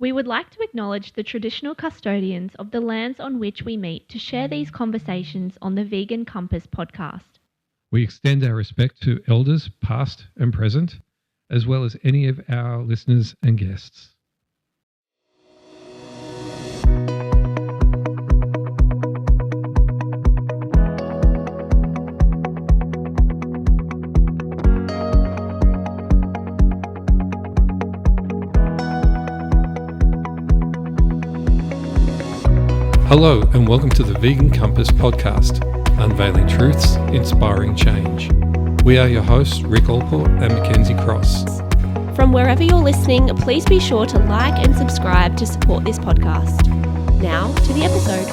We would like to acknowledge the traditional custodians of the lands on which we meet to share these conversations on the Vegan Compass podcast. We extend our respect to elders past and present, as well as any of our listeners and guests. Hello and welcome to the Vegan Compass podcast, unveiling truths, inspiring change. We are your hosts, Rick Allport and Mackenzie Cross. From wherever you're listening, please be sure to like and subscribe to support this podcast. Now to the episode.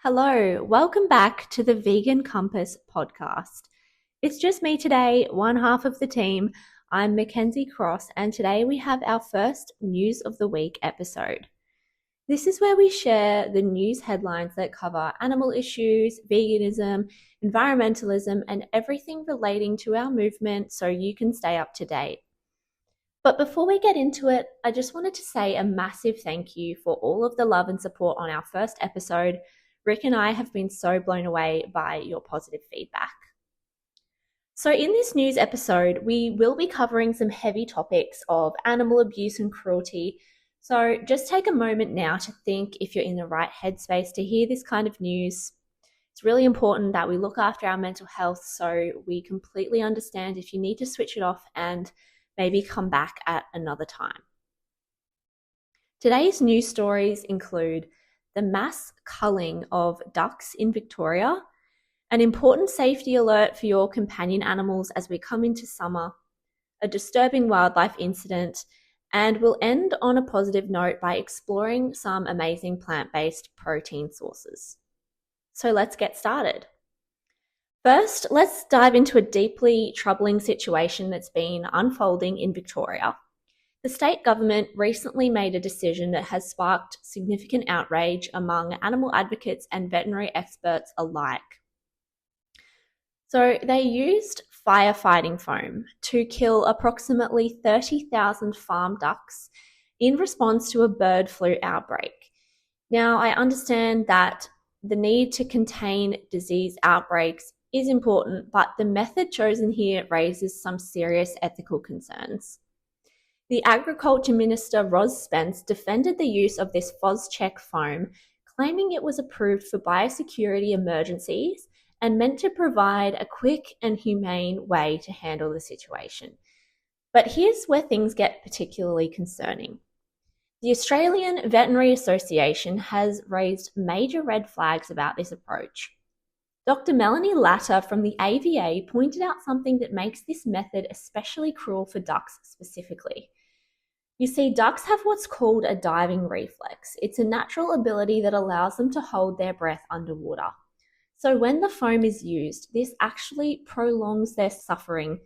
Hello, welcome back to the Vegan Compass podcast. It's just me today, one half of the team. I'm Mackenzie Cross, and today we have our first News of the Week episode. This is where we share the news headlines that cover animal issues, veganism, environmentalism, and everything relating to our movement so you can stay up to date. But before we get into it, I just wanted to say a massive thank you for all of the love and support on our first episode. Rick and I have been so blown away by your positive feedback. So in this news episode, we will be covering some heavy topics of animal abuse and cruelty. So just take a moment now to think if you're in the right headspace to hear this kind of news. It's really important that we look after our mental health so we completely understand if you need to switch it off and maybe come back at another time. Today's news stories include the mass culling of ducks in Victoria, an important safety alert for your companion animals as we come into summer, a disturbing wildlife incident, and we'll end on a positive note by exploring some amazing plant-based protein sources. So let's get started. First, let's dive into a deeply troubling situation that's been unfolding in Victoria. The state government recently made a decision that has sparked significant outrage among animal advocates and veterinary experts alike. So they used firefighting foam to kill approximately 30,000 farm ducks in response to a bird flu outbreak. Now, I understand that the need to contain disease outbreaks is important, but the method chosen here raises some serious ethical concerns. The Agriculture Minister, Ros Spence, defended the use of this FOSCHEC foam, claiming it was approved for biosecurity emergencies and meant to provide a quick and humane way to handle the situation. But here's where things get particularly concerning. The Australian Veterinary Association has raised major red flags about this approach. Dr. Melanie Latter from the AVA pointed out something that makes this method especially cruel for ducks specifically. You see, ducks have what's called a diving reflex. It's a natural ability that allows them to hold their breath underwater. So when the foam is used, this actually prolongs their suffering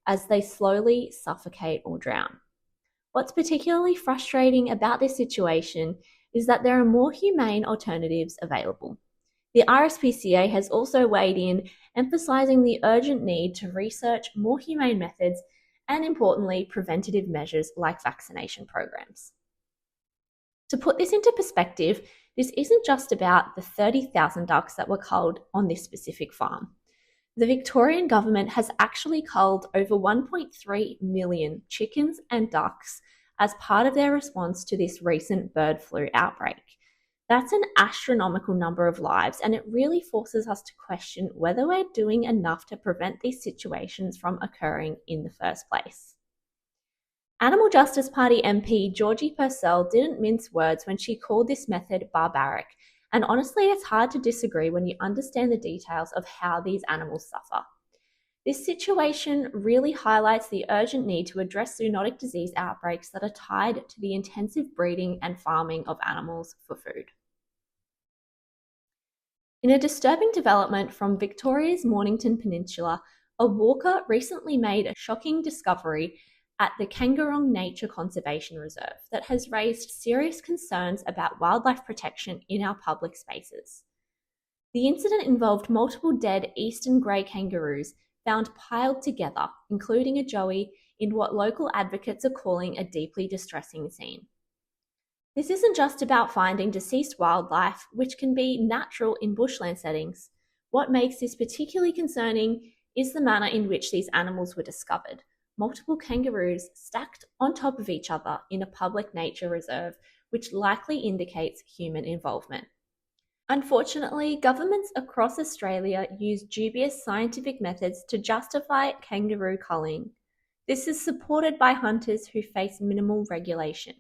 as they slowly suffocate or drown. What's particularly frustrating about this situation is that there are more humane alternatives available. The RSPCA has also weighed in, emphasising the urgent need to research more humane methods and, importantly, preventative measures like vaccination programs. To put this into perspective, this isn't just about the 30,000 ducks that were culled on this specific farm. The Victorian government has actually culled over 1.3 million chickens and ducks as part of their response to this recent bird flu outbreak. That's an astronomical number of lives, and it really forces us to question whether we're doing enough to prevent these situations from occurring in the first place. Animal Justice Party MP Georgie Purcell didn't mince words when she called this method barbaric, and honestly it's hard to disagree when you understand the details of how these animals suffer. This situation really highlights the urgent need to address zoonotic disease outbreaks that are tied to the intensive breeding and farming of animals for food. In a disturbing development from Victoria's Mornington Peninsula, a walker recently made a shocking discovery at the Kangaroo Nature Conservation Reserve that has raised serious concerns about wildlife protection in our public spaces. The incident involved multiple dead eastern grey kangaroos found piled together, including a joey, in what local advocates are calling a deeply distressing scene. This isn't just about finding deceased wildlife, which can be natural in bushland settings. What makes this particularly concerning is the manner in which these animals were discovered. Multiple kangaroos stacked on top of each other in a public nature reserve, which likely indicates human involvement. Unfortunately, governments across Australia use dubious scientific methods to justify kangaroo culling. This is supported by hunters who face minimal regulation.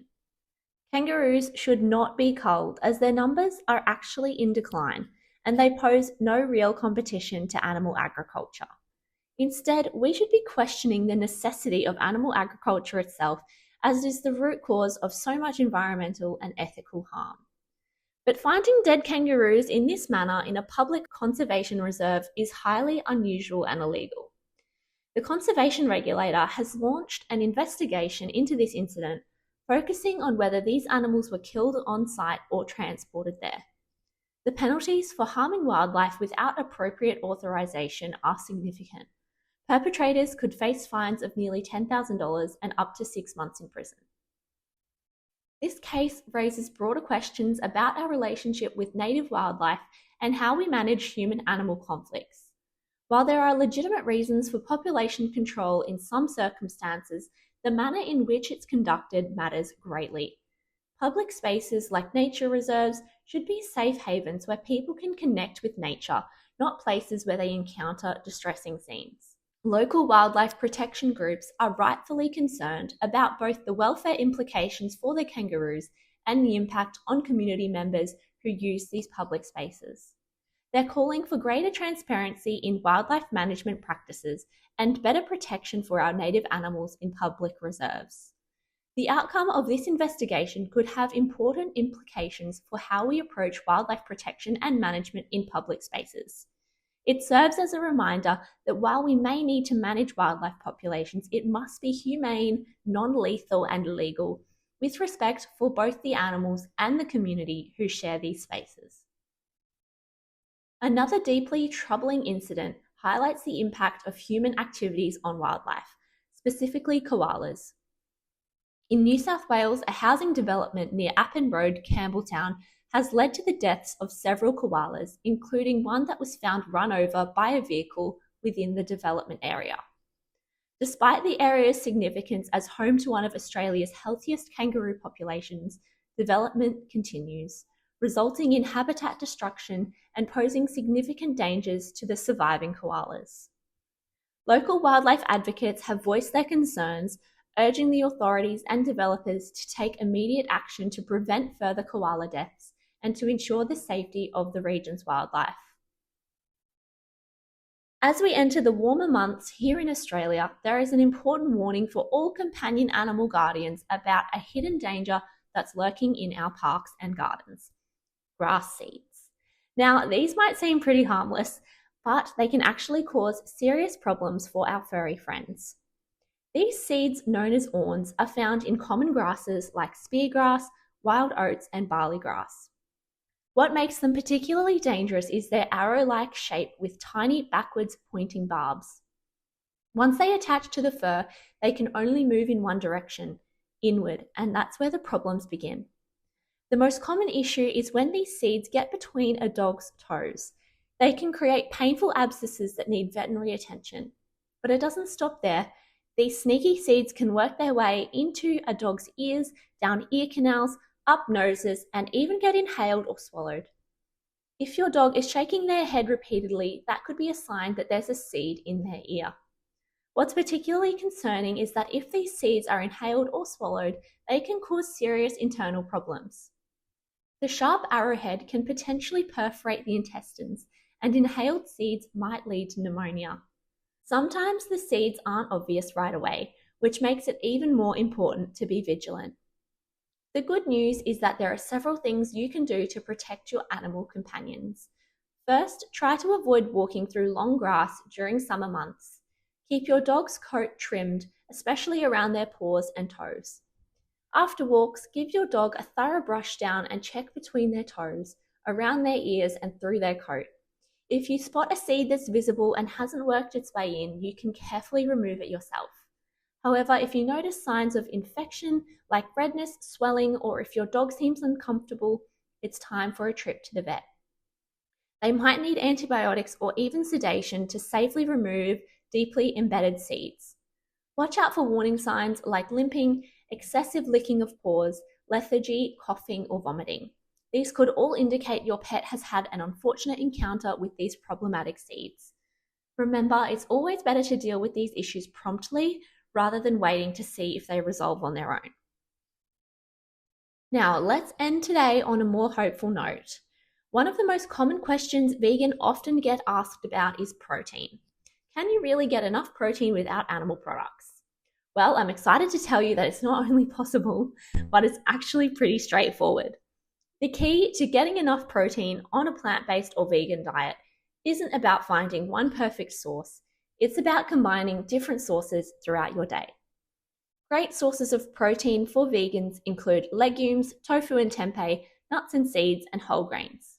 Kangaroos should not be culled as their numbers are actually in decline and they pose no real competition to animal agriculture. Instead, we should be questioning the necessity of animal agriculture itself, as it is the root cause of so much environmental and ethical harm. But finding dead kangaroos in this manner in a public conservation reserve is highly unusual and illegal. The conservation regulator has launched an investigation into this incident, focusing on whether these animals were killed on site or transported there. The penalties for harming wildlife without appropriate authorization are significant. Perpetrators could face fines of nearly $10,000 and up to 6 months in prison. This case raises broader questions about our relationship with native wildlife and how we manage human-animal conflicts. While there are legitimate reasons for population control in some circumstances, the manner in which it's conducted matters greatly. Public spaces like nature reserves should be safe havens where people can connect with nature, not places where they encounter distressing scenes. Local wildlife protection groups are rightfully concerned about both the welfare implications for the kangaroos and the impact on community members who use these public spaces. They're calling for greater transparency in wildlife management practices and better protection for our native animals in public reserves. The outcome of this investigation could have important implications for how we approach wildlife protection and management in public spaces. It serves as a reminder that while we may need to manage wildlife populations, it must be humane, non-lethal, and legal, with respect for both the animals and the community who share these spaces. Another deeply troubling incident highlights the impact of human activities on wildlife, specifically koalas. In New South Wales, a housing development near Appin Road, Campbelltown, has led to the deaths of several koalas, including one that was found run over by a vehicle within the development area. Despite the area's significance as home to one of Australia's healthiest kangaroo populations, development continues, resulting in habitat destruction and posing significant dangers to the surviving koalas. Local wildlife advocates have voiced their concerns, urging the authorities and developers to take immediate action to prevent further koala deaths and to ensure the safety of the region's wildlife. As we enter the warmer months here in Australia, there is an important warning for all companion animal guardians about a hidden danger that's lurking in our parks and gardens: grass seeds. Now, these might seem pretty harmless, but they can actually cause serious problems for our furry friends. These seeds, known as awns, are found in common grasses like speargrass, wild oats, and barley grass. What makes them particularly dangerous is their arrow-like shape with tiny backwards pointing barbs. Once they attach to the fur, they can only move in one direction, inward, and that's where the problems begin. The most common issue is when these seeds get between a dog's toes. They can create painful abscesses that need veterinary attention. But it doesn't stop there. These sneaky seeds can work their way into a dog's ears, down ear canals, up noses, and even get inhaled or swallowed. If your dog is shaking their head repeatedly, that could be a sign that there's a seed in their ear. What's particularly concerning is that if these seeds are inhaled or swallowed, they can cause serious internal problems. The sharp arrowhead can potentially perforate the intestines, and inhaled seeds might lead to pneumonia. Sometimes the seeds aren't obvious right away, which makes it even more important to be vigilant. The good news is that there are several things you can do to protect your animal companions. First, try to avoid walking through long grass during summer months. Keep your dog's coat trimmed, especially around their paws and toes. After walks, give your dog a thorough brush down and check between their toes, around their ears, and through their coat. If you spot a seed that's visible and hasn't worked its way in, you can carefully remove it yourself. However, if you notice signs of infection like redness, swelling, or if your dog seems uncomfortable, it's time for a trip to the vet. They might need antibiotics or even sedation to safely remove deeply embedded seeds. Watch out for warning signs like limping, excessive licking of paws, lethargy, coughing, or vomiting. These could all indicate your pet has had an unfortunate encounter with these problematic seeds. Remember, it's always better to deal with these issues promptly rather than waiting to see if they resolve on their own. Now, let's end today on a more hopeful note. One of the most common questions vegans often get asked about is protein. Can you really get enough protein without animal products? Well, I'm excited to tell you that it's not only possible, but it's actually pretty straightforward. The key to getting enough protein on a plant-based or vegan diet isn't about finding one perfect source. It's about combining different sources throughout your day. Great sources of protein for vegans include legumes, tofu and tempeh, nuts and seeds, and whole grains.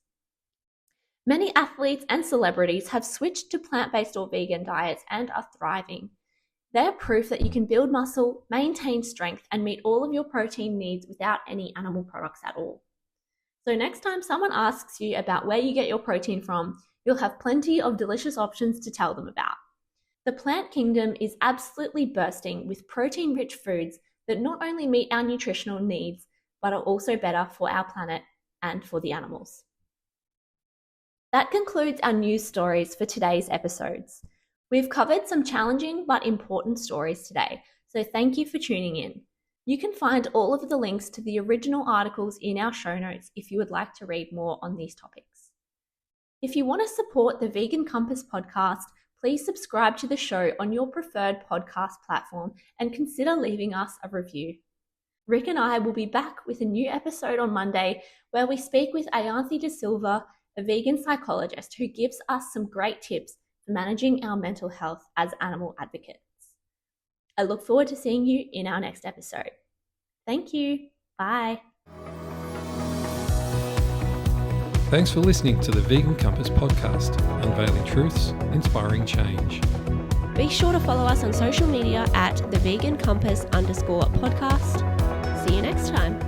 Many athletes and celebrities have switched to plant-based or vegan diets and are thriving. They are proof that you can build muscle, maintain strength, and meet all of your protein needs without any animal products at all. So next time someone asks you about where you get your protein from, you'll have plenty of delicious options to tell them about. The plant kingdom is absolutely bursting with protein-rich foods that not only meet our nutritional needs, but are also better for our planet and for the animals. That concludes our news stories for today's episodes. We've covered some challenging but important stories today, so thank you for tuning in. You can find all of the links to the original articles in our show notes if you would like to read more on these topics. If you want to support the Vegan Compass podcast, please subscribe to the show on your preferred podcast platform and consider leaving us a review. Rick and I will be back with a new episode on Monday where we speak with Ayanthi De Silva, a vegan psychologist who gives us some great tips for managing our mental health as animal advocates. I look forward to seeing you in our next episode. Thank you. Bye. Thanks for listening to the Vegan Compass podcast, unveiling truths, inspiring change. Be sure to follow us on social media at @thevegancompass_podcast. See you next time.